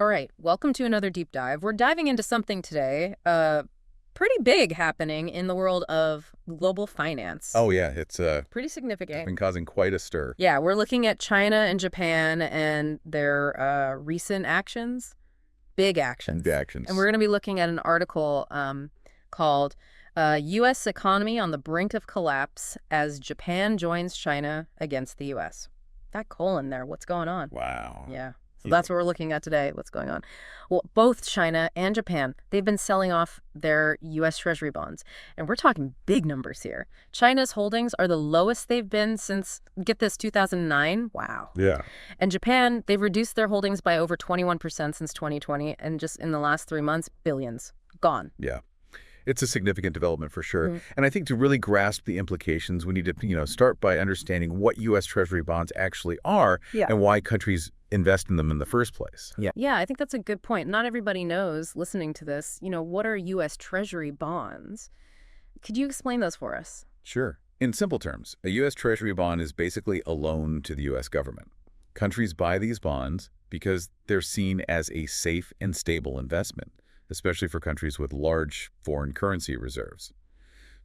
All right, welcome to another deep dive. We're diving into something today, pretty big happening in the world of global finance. Oh yeah, it's Pretty significant. been causing quite a stir. Yeah, we're looking at China and Japan and their recent actions, big The actions. And we're actions. going to be looking at an article called U.S. Economy on the Brink of Collapse as Japan Joins China Against the U.S. That colon there, what's going on? Wow. Yeah. So Yeah. that's what we're looking at today, what's going on. Well, both China and Japan, they've been selling off their U.S. Treasury bonds. And we're talking big numbers here. China's holdings are the lowest they've been since, get this, 2009. Wow. Yeah. And Japan, they've reduced their holdings by over 21% since 2020. And just in the last 3 months, billions gone. Yeah. It's a significant development for sure. Mm. And I think to really grasp the implications, we need to, start by understanding what U.S. Treasury bonds actually are Yeah. and why countries invest in them in the first place. Yeah, I think that's a good point. Not everybody knows, listening to this, what are U.S. Treasury bonds? Could you explain those for us? Sure. In simple terms, a U.S. Treasury bond is basically a loan to the U.S. government. Countries buy these bonds because they're seen as a safe and stable investment, especially for countries with large foreign currency reserves.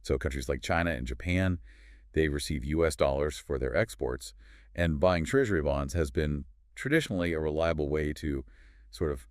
So countries like China and Japan, they receive U.S. dollars for their exports, and buying Treasury bonds has been traditionally a reliable way to sort of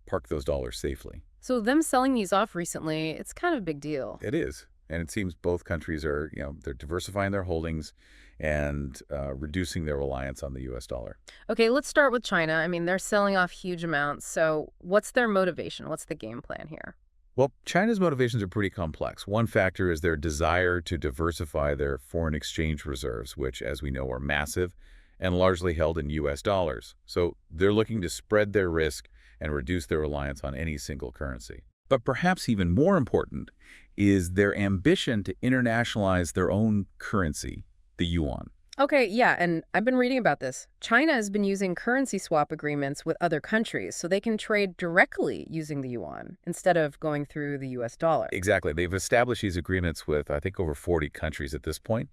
park those dollars safely. So them selling these off recently, it's kind of a big deal. It is. And it seems both countries are, they're diversifying their holdings and reducing their reliance on the U.S. dollar. Okay, let's start with China. I mean, they're selling off huge amounts. So what's their motivation? What's the game plan here? Well, China's motivations are pretty complex. One factor is their desire to diversify their foreign exchange reserves, which, as we know, are massive and largely held in U.S. dollars. So they're looking to spread their risk and reduce their reliance on any single currency. But perhaps even more important is their ambition to internationalize their own currency, the yuan. Okay, yeah, and I've been reading about this. China has been using currency swap agreements with other countries so they can trade directly using the yuan instead of going through the US dollar. Exactly. They've established these agreements with, I think, over 40 countries at this point.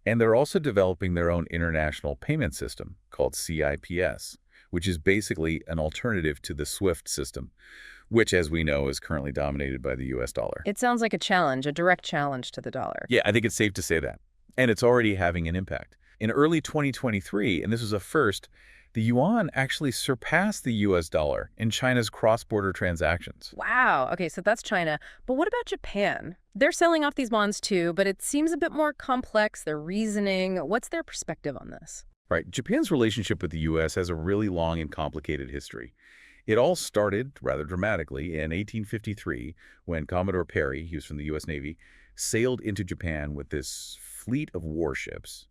And they're also developing their own international payment system called CIPS, which is basically an alternative to the SWIFT system, which, as we know, is currently dominated by the U.S. dollar. It sounds like a challenge, a direct challenge to the dollar. Yeah, I think it's safe to say that. And it's already having an impact. In early 2023, and this was a first, the yuan actually surpassed the U.S. dollar in China's cross-border transactions. Wow. Okay, so that's China. But what about Japan? They're selling off these bonds too, but it seems a bit more complex, their reasoning. What's their perspective on this? Right. Japan's relationship with the U.S. has a really long and complicated history. It all started rather dramatically in 1853 when Commodore Perry, he was from the U.S. Navy, sailed into Japan with this fleet of warships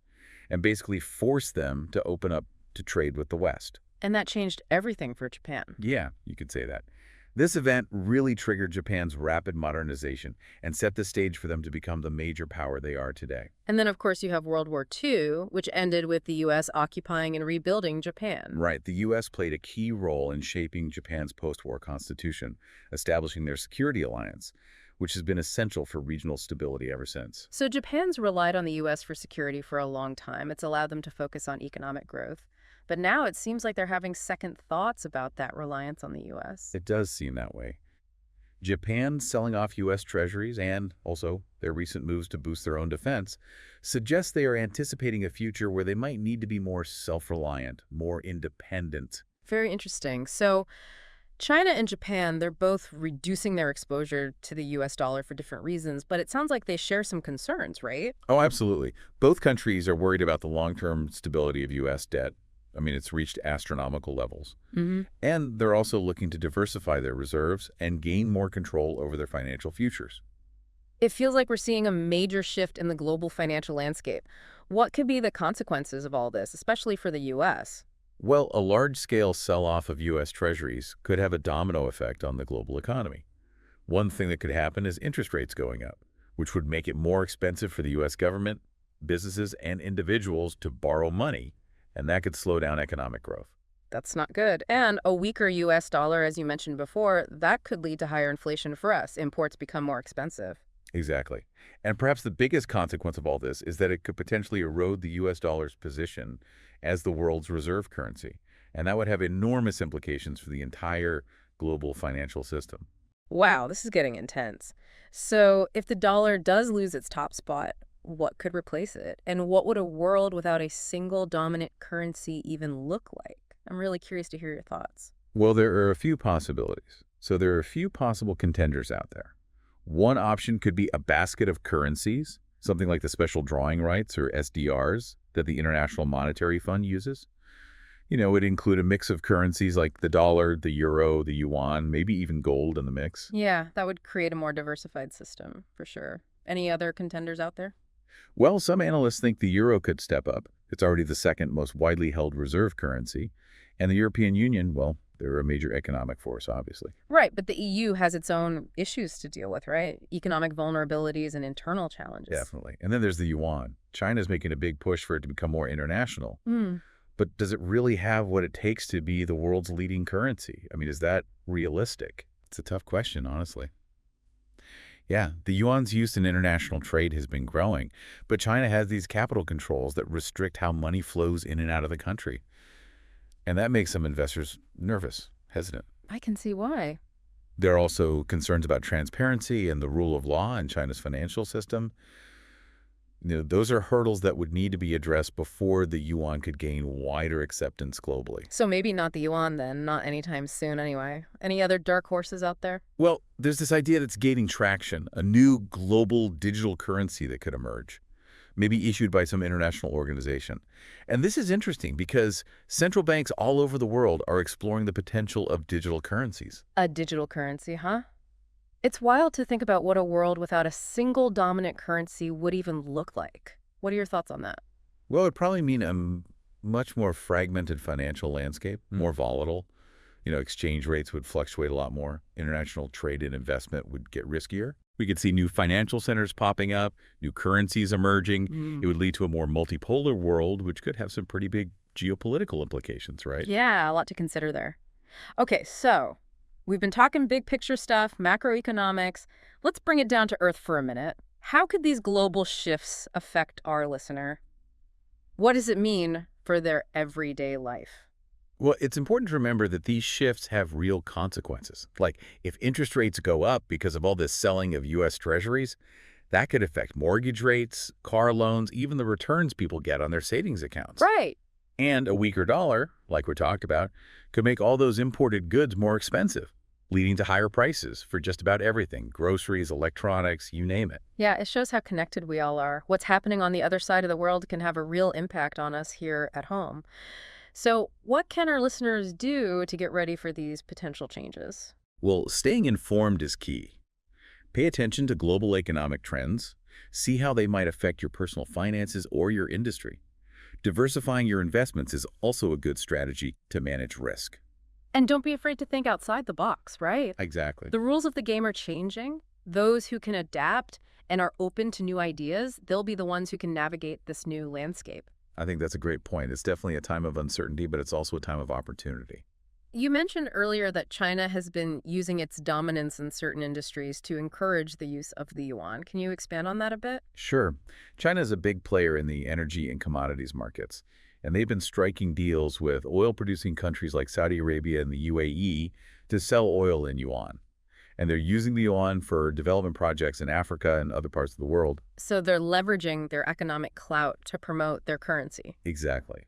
and basically forced them to open up to trade with the West. And that changed everything for Japan. Yeah, you could say that. This event really triggered Japan's rapid modernization and set the stage for them to become the major power they are today. And then, of course, you have World War II, which ended with the U.S. occupying and rebuilding Japan. Right, the U.S. played a key role in shaping Japan's post-war constitution, establishing their security alliance, which has been essential for regional stability ever since. So Japan's relied on the U.S. for security for a long time. It's allowed them to focus on economic growth. But now it seems like they're having second thoughts about that reliance on the U.S. It does seem that way. Japan selling off U.S. treasuries and also their recent moves to boost their own defense suggests they are anticipating a future where they might need to be more self-reliant, more independent. Very interesting. So China and Japan, they're both reducing their exposure to the U.S. dollar for different reasons, but it sounds like they share some concerns, right? Oh, absolutely. Both countries are worried about the long-term stability of U.S. debt. I mean, it's reached astronomical levels. Mm-hmm. And they're also looking to diversify their reserves and gain more control over their financial futures. It feels like we're seeing a major shift in the global financial landscape. What could be the consequences of all this, especially for the U.S.? Well, a large-scale sell-off of U.S. treasuries could have a domino effect on the global economy. One thing that could happen is interest rates going up, which would make it more expensive for the U.S. government, businesses, and individuals to borrow money, and that could slow down economic growth. That's not good. And a weaker U.S. dollar, as you mentioned before, that could lead to higher inflation for us. Imports become more expensive. Exactly. And perhaps the biggest consequence of all this is that it could potentially erode the U.S. dollar's position as the world's reserve currency. And that would have enormous implications for the entire global financial system. Wow, this is getting intense. So, if the dollar does lose its top spot, what could replace it? And what would a world without a single dominant currency even look like? I'm really curious to hear your thoughts. Well, there are a few possibilities. So there are a few possible contenders out there. One option could be a basket of currencies, something like the special drawing rights or SDRs that the International Monetary Fund uses. It would include a mix of currencies like the dollar, the euro, the yuan, maybe even gold in the mix. Yeah, that would create a more diversified system, for sure. Any other contenders out there? Well, some analysts think the euro could step up. It's already the second most widely held reserve currency. And the European Union, well, they're a major economic force, obviously. Right, but the EU has its own issues to deal with, right? Economic vulnerabilities and internal challenges. Definitely. And then there's the yuan. China's making a big push for it to become more international. Hmm. But does it really have what it takes to be the world's leading currency? I mean, is that realistic? It's a tough question, honestly. Yeah, the yuan's use in international trade has been growing, but China has these capital controls that restrict how money flows in and out of the country. And that makes some investors nervous, hesitant. I can see why. There are also concerns about transparency and the rule of law in China's financial system. Those are hurdles that would need to be addressed before the yuan could gain wider acceptance globally. So maybe not the yuan then, not anytime soon anyway. Any other dark horses out there? Well, there's this idea that's gaining traction, a new global digital currency that could emerge, maybe issued by some international organization. And this is interesting because central banks all over the world are exploring the potential of digital currencies. A digital currency, huh? It's wild to think about what a world without a single dominant currency would even look like. What are your thoughts on that? Well, it would probably mean a much more fragmented financial landscape, more volatile. Exchange rates would fluctuate a lot more. International trade and investment would get riskier. We could see new financial centers popping up, new currencies emerging. It would lead to a more multipolar world, which could have some pretty big geopolitical implications, right? Yeah, a lot to consider there. Okay, so we've been talking big picture stuff, macroeconomics. Let's bring it down to earth for a minute. How could these global shifts affect our listener? What does it mean for their everyday life? Well, it's important to remember that these shifts have real consequences. Like, if interest rates go up because of all this selling of U.S. treasuries, that could affect mortgage rates, car loans, even the returns people get on their savings accounts. Right. And a weaker dollar, like we talked about, could make all those imported goods more expensive, leading to higher prices for just about everything, groceries, electronics, you name it. Yeah, it shows how connected we all are. What's happening on the other side of the world can have a real impact on us here at home. So what can our listeners do to get ready for these potential changes? Well, staying informed is key. Pay attention to global economic trends. See how they might affect your personal finances or your industry. Diversifying your investments is also a good strategy to manage risk. And don't be afraid to think outside the box, right? Exactly. The rules of the game are changing. Those who can adapt and are open to new ideas, they'll be the ones who can navigate this new landscape. I think that's a great point. It's definitely a time of uncertainty, but it's also a time of opportunity. You mentioned earlier that China has been using its dominance in certain industries to encourage the use of the yuan. Can you expand on that a bit? Sure. China is a big player in the energy and commodities markets, and they've been striking deals with oil-producing countries like Saudi Arabia and the UAE to sell oil in yuan. And they're using the yuan for development projects in Africa and other parts of the world. So they're leveraging their economic clout to promote their currency. Exactly.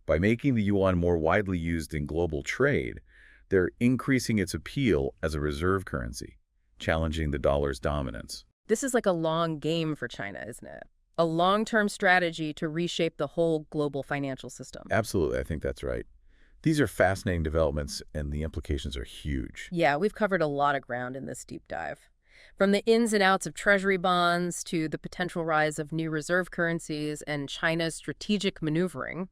By making the yuan more widely used in global trade, they're increasing its appeal as a reserve currency, challenging the dollar's dominance. This is like a long game for China, isn't it? A long-term strategy to reshape the whole global financial system. Absolutely, I think that's right. These are fascinating developments, and the implications are huge. Yeah, we've covered a lot of ground in this deep dive. From the ins and outs of treasury bonds to the potential rise of new reserve currencies and China's strategic maneuvering.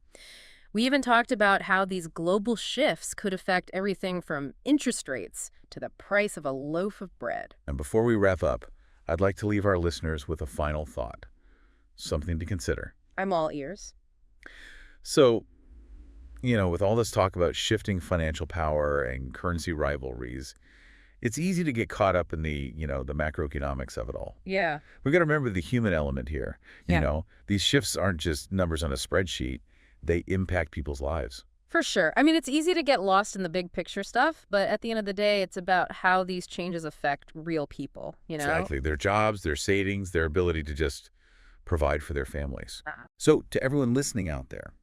We even talked about how these global shifts could affect everything from interest rates to the price of a loaf of bread. And before we wrap up, I'd like to leave our listeners with a final thought, something to consider. I'm all ears. So, with all this talk about shifting financial power and currency rivalries, it's easy to get caught up in the macroeconomics of it all. Yeah. We've got to remember the human element here. Yeah. These shifts aren't just numbers on a spreadsheet. They impact people's lives, For sure. I mean, it's easy to get lost in the big picture stuff, but at the end of the day, it's about how these changes affect real people, you know? Exactly. Their jobs, their savings, their ability to just provide for their families. Ah. So to everyone listening out there,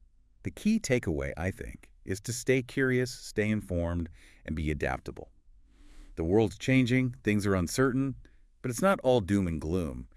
the key takeaway, I think, is to stay curious, stay informed, and be adaptable. The world's changing, things are uncertain, but it's not all doom and gloom.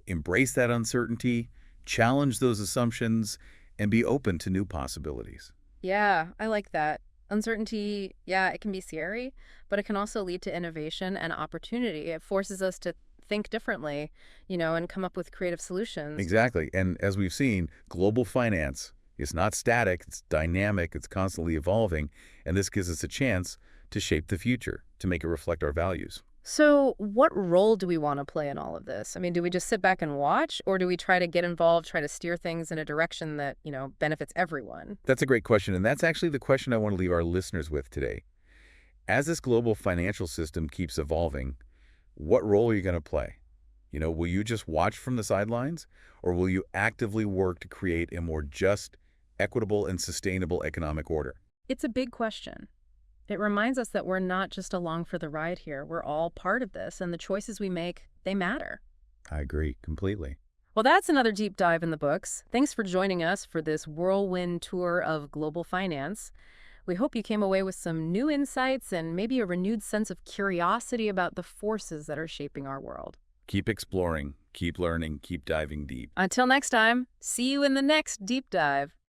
Embrace that uncertainty, challenge those assumptions, and be open to new possibilities. Yeah, I like that. Uncertainty, yeah, it can be scary, but it can also lead to innovation and opportunity. It forces us to think differently, and come up with creative solutions. Exactly. And as we've seen, global finance is not static, it's dynamic, it's constantly evolving, and this gives us a chance to shape the future, to make it reflect our values. So, what role do we want to play in all of this? I mean, do we just sit back and watch, or do we try to get involved, try to steer things in a direction that, benefits everyone? That's a great question, and that's actually the question I want to leave our listeners with today. As this global financial system keeps evolving, what role are you going to play? Will you just watch from the sidelines, or will you actively work to create a more just, equitable, and sustainable economic order? It's a big question. It reminds us that we're not just along for the ride here. We're all part of this, and the choices we make, they matter. I agree completely. Well, that's another deep dive in the books. Thanks for joining us for this whirlwind tour of global finance. We hope you came away with some new insights and maybe a renewed sense of curiosity about the forces that are shaping our world. Keep exploring, keep learning, keep diving deep. Until next time, see you in the next deep dive.